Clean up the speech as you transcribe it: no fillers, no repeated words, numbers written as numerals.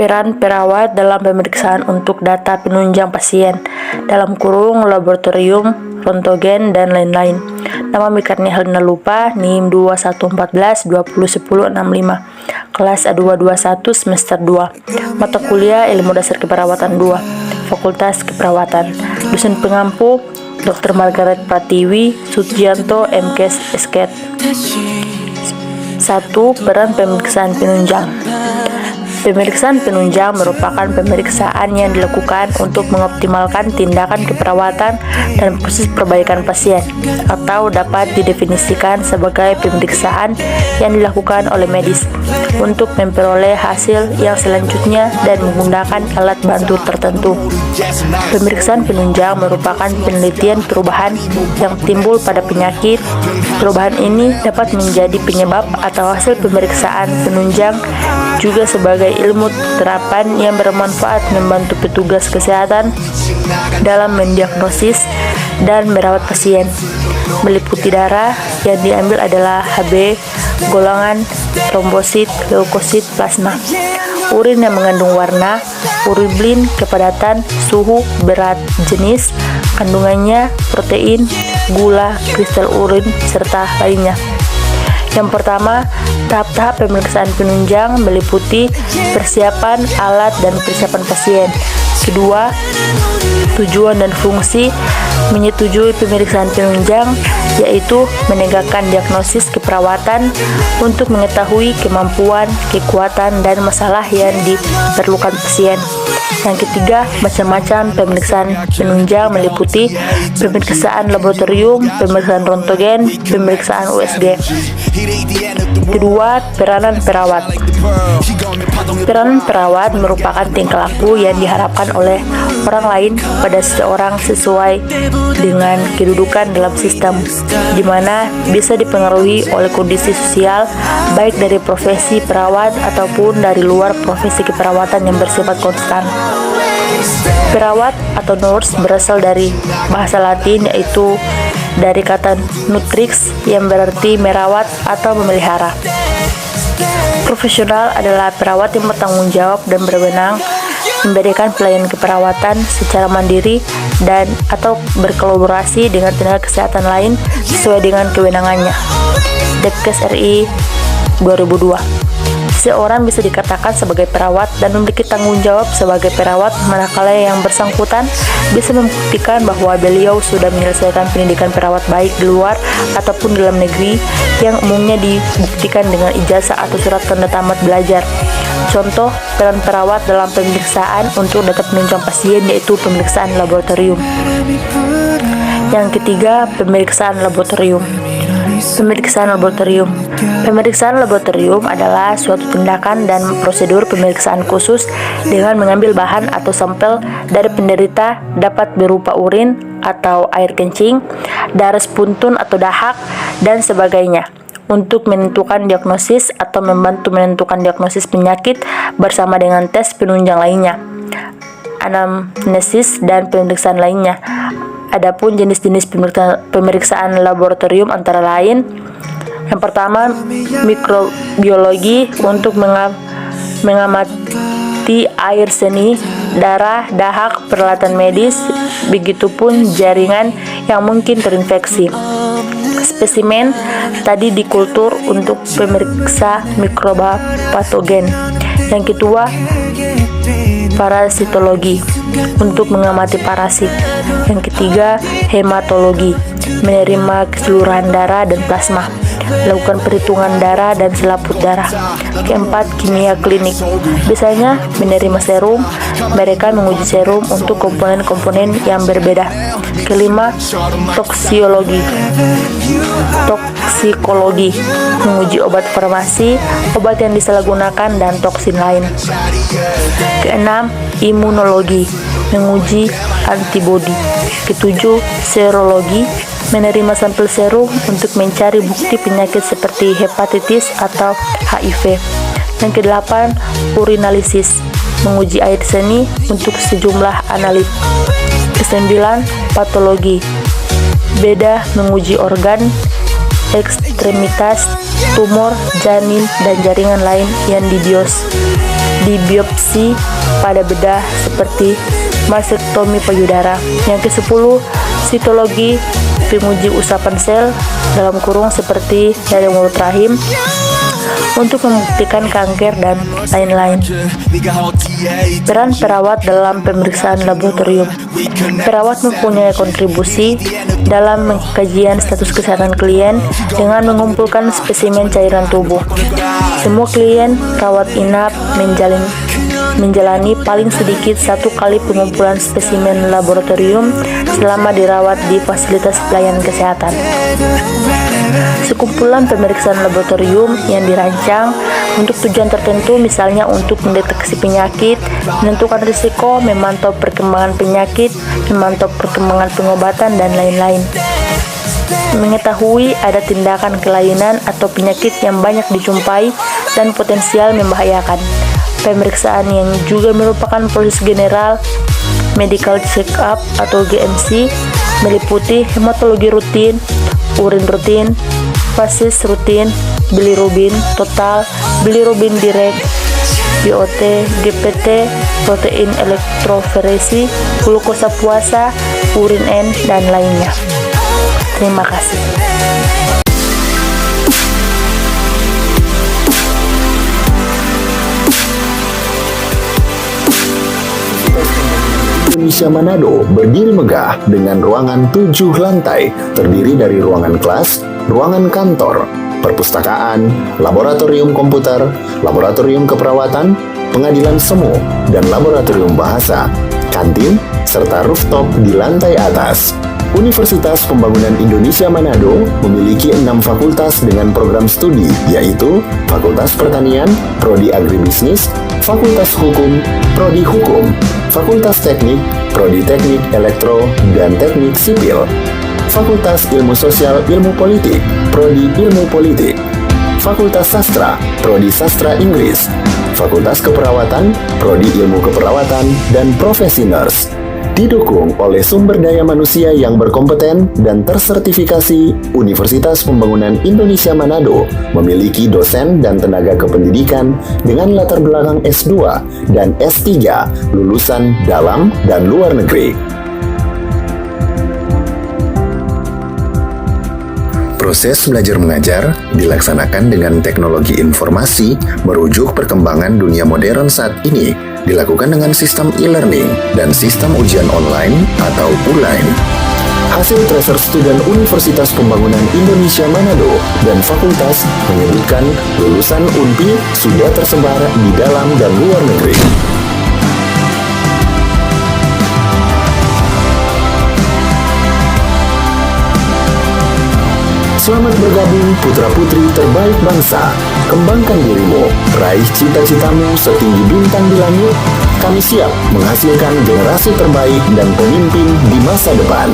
Peran perawat dalam pemeriksaan untuk data penunjang pasien dalam kurung laboratorium, röntgen, dan lain-lain. Nama Mikarni Helena Lupa, NIM 2114-201065, kelas A221 semester 2, mata kuliah Ilmu Dasar Keperawatan 2, Fakultas Keperawatan. Dosen pengampu Dr. Margaret Pratiwi Sutjianto, MKes, Esket. 1. Peran pemeriksaan penunjang. Pemeriksaan penunjang merupakan pemeriksaan yang dilakukan untuk mengoptimalkan tindakan keperawatan dan proses perbaikan pasien, atau dapat didefinisikan sebagai pemeriksaan yang dilakukan oleh medis untuk memperoleh hasil yang selanjutnya dan menggunakan alat bantu tertentu. Pemeriksaan penunjang merupakan penelitian perubahan yang timbul pada penyakit. Perubahan ini dapat menjadi penyebab atau hasil pemeriksaan penunjang, juga sebagai ilmu terapan yang bermanfaat membantu petugas kesehatan dalam mendiagnosis dan merawat pasien. Meliputi darah yang diambil adalah Hb, golongan, trombosit, leukosit, plasma. Urin yang mengandung warna, ureblin, kepadatan, suhu, berat, jenis, kandungannya, protein, gula, kristal urin, serta lainnya. Yang pertama, tahap-tahap pemeriksaan penunjang meliputi persiapan alat dan persiapan pasien. Kedua, tujuan dan fungsi menyetujui pemeriksaan penunjang, yaitu menegakkan diagnosis keperawatan untuk mengetahui kemampuan, kekuatan, dan masalah yang diperlukan pasien. Yang ketiga, macam-macam pemeriksaan penunjang meliputi pemeriksaan laboratorium, pemeriksaan röntgen, pemeriksaan USG. Kedua, peranan perawat. Peranan perawat merupakan tingkah laku yang diharapkan oleh orang lain pada seseorang sesuai dengan kedudukan dalam sistem, di mana bisa dipengaruhi oleh kondisi sosial, baik dari profesi perawat ataupun dari luar profesi keperawatan yang bersifat konstan. Perawat atau nurse berasal dari bahasa Latin, yaitu dari kata nutrix yang berarti merawat atau memelihara. Profesional adalah perawat yang bertanggung jawab dan berwenang memberikan pelayanan keperawatan secara mandiri dan atau berkolaborasi dengan tenaga kesehatan lain sesuai dengan kewenangannya. Depkes RI 2002. Seorang bisa dikatakan sebagai perawat dan memiliki tanggung jawab sebagai perawat manakala yang bersangkutan bisa membuktikan bahwa beliau sudah menyelesaikan pendidikan perawat baik di luar ataupun dalam negeri, yang umumnya dibuktikan dengan ijazah atau surat tanda tamat belajar. Contoh peran perawat dalam pemeriksaan untuk data penunjang pasien yaitu pemeriksaan laboratorium. Yang ketiga, pemeriksaan laboratorium. Pemeriksaan laboratorium. Pemeriksaan laboratorium adalah suatu tindakan dan prosedur pemeriksaan khusus dengan mengambil bahan atau sampel dari penderita, dapat berupa urin atau air kencing, darah spuntun atau dahak, dan sebagainya, untuk menentukan diagnosis atau membantu menentukan diagnosis penyakit bersama dengan tes penunjang lainnya, anamnesis, dan pemeriksaan lainnya. Adapun jenis-jenis pemeriksaan laboratorium antara lain, yang pertama, mikrobiologi untuk mengamati air seni, darah, dahak, peralatan medis, begitupun jaringan yang mungkin terinfeksi. Spesimen tadi dikultur untuk pemeriksa mikroba patogen. Yang kedua, parasitologi untuk mengamati parasit. Yang ketiga, hematologi, menerima keseluruhan darah dan plasma, lakukan perhitungan darah dan selaput darah. Keempat, kimia klinik, biasanya menerima serum, mereka menguji serum untuk komponen-komponen yang berbeda. Kelima, toksikologi, menguji obat farmasi, obat yang disalahgunakan, dan toksin lain. Keenam, imunologi, menguji antibodi. Ketujuh, serologi, menerima sampel serum untuk mencari bukti penyakit seperti hepatitis atau HIV. Yang kedelapan, urinalisis, menguji air seni untuk sejumlah analit. Kesembilan, patologi, beda menguji organ, ekstremitas, tumor, janin, dan jaringan lain yang dibios. di biopsi pada bedah seperti mastektomi payudara. Yang ke-10, sitologi penguji usapan sel dalam kurung seperti dari mulut rahim untuk membuktikan kanker dan lain-lain. Peran perawat dalam pemeriksaan laboratorium. Perawat mempunyai kontribusi dalam kajian status kesehatan klien dengan mengumpulkan spesimen cairan tubuh. Semua klien rawat inap menjalani paling sedikit 1 kali pengumpulan spesimen laboratorium selama dirawat di fasilitas pelayanan kesehatan. Sekumpulan pemeriksaan laboratorium yang dirancang untuk tujuan tertentu, misalnya untuk mendeteksi penyakit, menentukan risiko, memantau perkembangan penyakit, memantau perkembangan pengobatan, dan lain-lain. Mengetahui ada tindakan kelainan atau penyakit yang banyak dijumpai dan potensial membahayakan. Pemeriksaan yang juga merupakan proses general medical check-up atau GMC meliputi hematologi rutin, urin rutin, fases rutin, bilirubin total, bilirubin direct, BOT, GPT, protein elektroforesi, glukosa puasa, urin N, dan lainnya. Terima kasih. Indonesia Manado berdiri megah dengan ruangan 7 lantai, terdiri dari ruangan kelas, ruangan kantor, perpustakaan, laboratorium komputer, laboratorium keperawatan, pengadilan semu, dan laboratorium bahasa, kantin, serta rooftop di lantai atas. Universitas Pembangunan Indonesia Manado memiliki 6 fakultas dengan program studi, yaitu Fakultas Pertanian, Prodi Agribisnis, Fakultas Hukum, Prodi Hukum, Fakultas Teknik, Prodi Teknik Elektro dan Teknik Sipil, Fakultas Ilmu Sosial Ilmu Politik, Prodi Ilmu Politik, Fakultas Sastra, Prodi Sastra Inggris, Fakultas Keperawatan, Prodi Ilmu Keperawatan, dan Profesi Nurse. Didukung oleh sumber daya manusia yang berkompeten dan tersertifikasi, Universitas Pembangunan Indonesia Manado memiliki dosen dan tenaga kependidikan dengan latar belakang S2 dan S3 lulusan dalam dan luar negeri. Proses belajar mengajar dilaksanakan dengan teknologi informasi merujuk perkembangan dunia modern saat ini, dilakukan dengan sistem e-learning dan sistem ujian online atau ULAIN. Hasil tracer student Universitas Pembangunan Indonesia Manado dan fakultas menyebutkan lulusan UNPI sudah tersebar di dalam dan luar negeri. Selamat bergabung putra-putri terbaik bangsa. Kembangkan dirimu, raih cita-citamu setinggi bintang di langit. Kami siap menghasilkan generasi terbaik dan pemimpin di masa depan.